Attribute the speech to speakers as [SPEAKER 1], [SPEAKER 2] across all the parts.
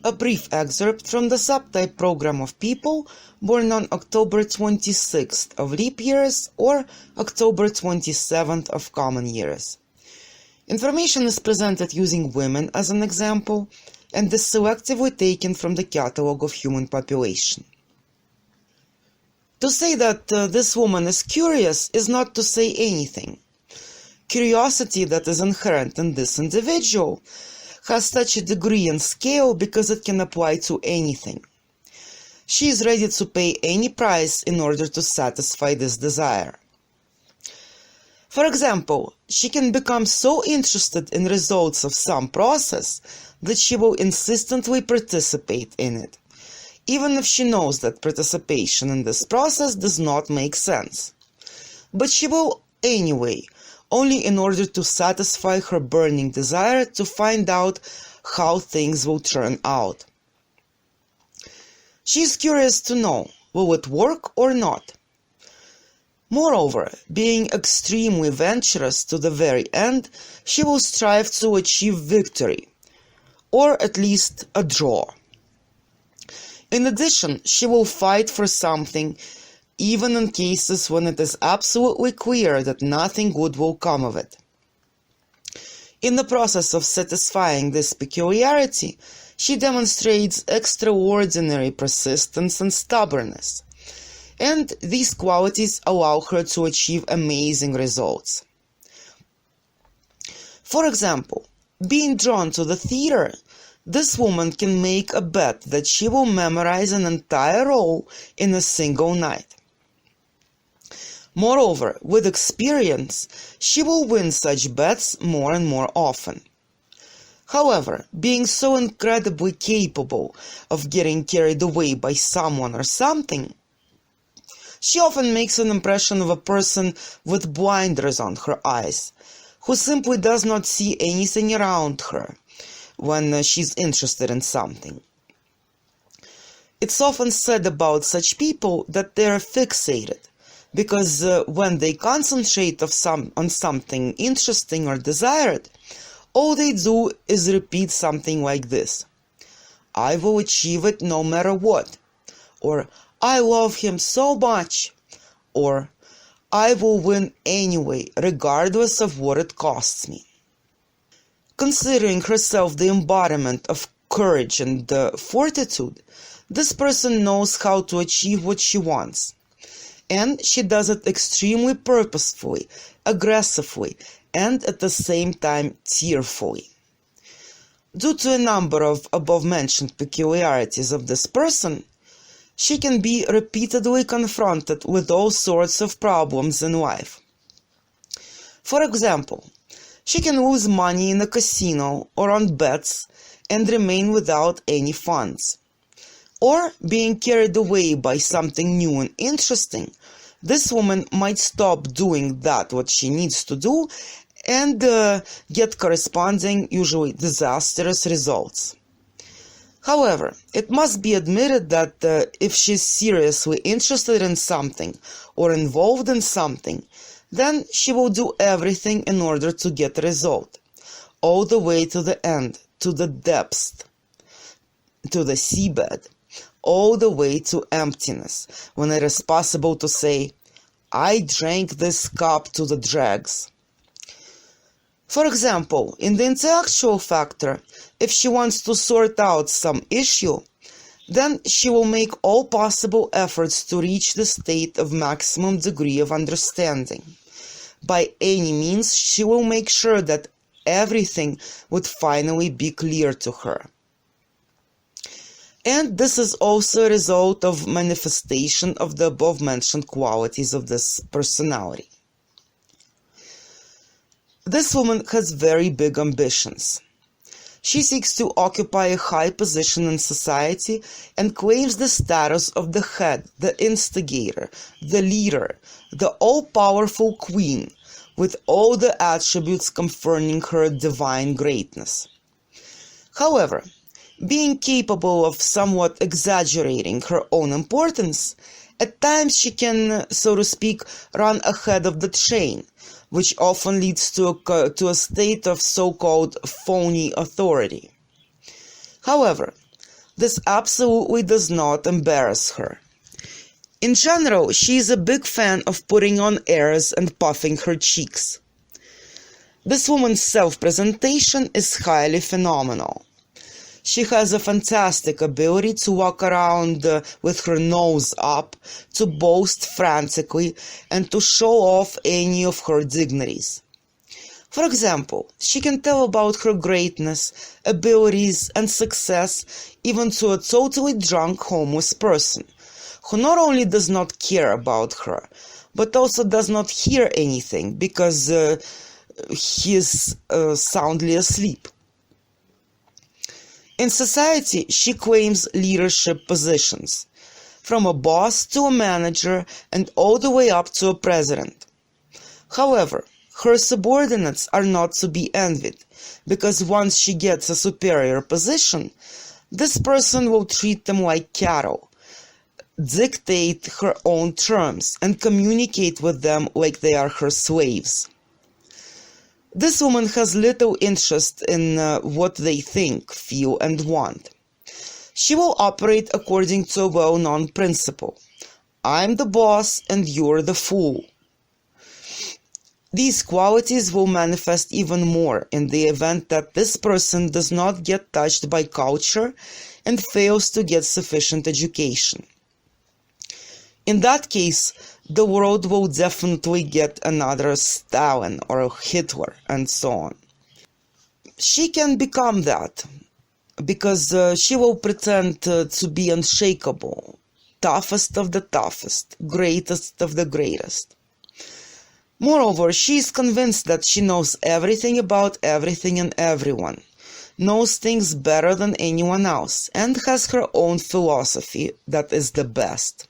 [SPEAKER 1] A brief excerpt from the subtype program of people born on October 26th of leap years or October 27th of common years. Information is presented using women as an example and is selectively taken from the Catalogue of Human Population. To say that this woman is curious is not to say anything. Curiosity that is inherent in this individual has such a degree and scale because it can apply to anything. She is ready to pay any price in order to satisfy this desire. For example, she can become so interested in results of some process that she will insistently participate in it, even if she knows that participation in this process does not make sense. But she will anyway, only in order to satisfy her burning desire to find out how things will turn out. She is curious to know, will it work or not? Moreover, being extremely venturous to the very end, she will strive to achieve victory, or at least a draw. In addition, she will fight for something, even in cases when it is absolutely clear that nothing good will come of it. In the process of satisfying this peculiarity, she demonstrates extraordinary persistence and stubbornness, and these qualities allow her to achieve amazing results. For example, being drawn to the theater, this woman can make a bet that she will memorize an entire role in a single night. Moreover, with experience, she will win such bets more and more often. However, being so incredibly capable of getting carried away by someone or something, she often makes an impression of a person with blinders on her eyes, who simply does not see anything around her when she's interested in something. It's often said about such people that they are fixated, because when they concentrate on something interesting or desired, all they do is repeat something like this: I will achieve it no matter what, or I love him so much, or I will win anyway, regardless of what it costs me. Considering herself the embodiment of courage and fortitude, this person knows how to achieve what she wants. And she does it extremely purposefully, aggressively, and at the same time tearfully. Due to a number of above-mentioned peculiarities of this person, she can be repeatedly confronted with all sorts of problems in life. For example, she can lose money in a casino or on bets and remain without any funds. Or, being carried away by something new and interesting, this woman might stop doing what she needs to do and get corresponding, usually disastrous results. However, it must be admitted that if she's seriously interested in something or involved in something, then she will do everything in order to get a result, all the way to the end, to the depths, to the seabed, all the way to emptiness, when it is possible to say, I drank this cup to the dregs. For example, in the intellectual factor, if she wants to sort out some issue, then she will make all possible efforts to reach the state of maximum degree of understanding. By any means, she will make sure that everything would finally be clear to her. And this is also a result of manifestation of the above-mentioned qualities of this personality. This woman has very big ambitions. She seeks to occupy a high position in society and claims the status of the head, the instigator, the leader, the all-powerful queen, with all the attributes conferring her divine greatness. However, being capable of somewhat exaggerating her own importance, at times she can, so to speak, run ahead of the train, which often leads to a state of so-called phony authority. However, This absolutely does not embarrass her. In general, she is a big fan of putting on airs and puffing her cheeks. This woman's self-presentation is highly phenomenal. She has a fantastic ability to walk around with her nose up, to boast frantically, and to show off any of her dignities. For example, she can tell about her greatness, abilities, and success even to a totally drunk homeless person, who not only does not care about her, but also does not hear anything because he is soundly asleep. In society, she claims leadership positions, from a boss to a manager and all the way up to a president. However, her subordinates are not to be envied, because once she gets a superior position, this person will treat them like cattle, dictate her own terms, and communicate with them like they are her slaves. This woman has little interest in what they think, feel, and want. She will operate according to a well-known principle. I'm the boss and you're the fool. These qualities will manifest even more in the event that this person does not get touched by culture and fails to get sufficient education. In that case, the world will definitely get another Stalin or a Hitler and so on. She can become that because she will pretend to be unshakable, toughest of the toughest, greatest of the greatest. Moreover, she is convinced that she knows everything about everything and everyone, knows things better than anyone else, and has her own philosophy that is the best.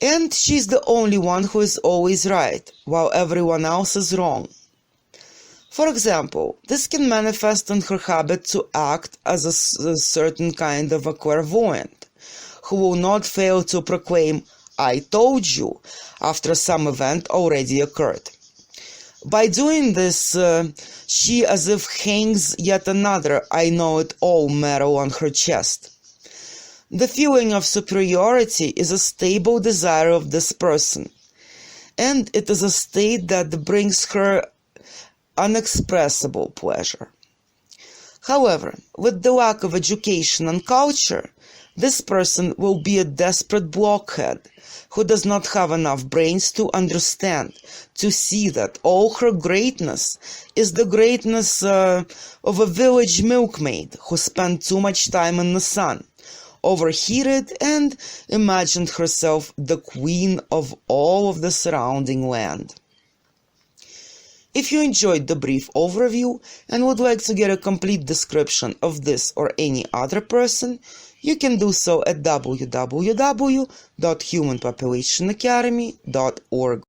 [SPEAKER 1] And she's the only one who is always right, while everyone else is wrong. For example, this can manifest in her habit to act as a certain kind of a clairvoyant, who will not fail to proclaim, "I told you," after some event already occurred. By doing this, she as if hangs yet another "I know it all" medal on her chest. The feeling of superiority is a stable desire of this person, and it is a state that brings her unexpressible pleasure. However, with the lack of education and culture, this person will be a desperate blockhead who does not have enough brains to understand, to see that all her greatness is the greatness of a village milkmaid who spent too much time in the sun, overheated, and imagined herself the queen of all of the surrounding land. If you enjoyed the brief overview and would like to get a complete description of this or any other person, you can do so at www.humanpopulationacademy.org.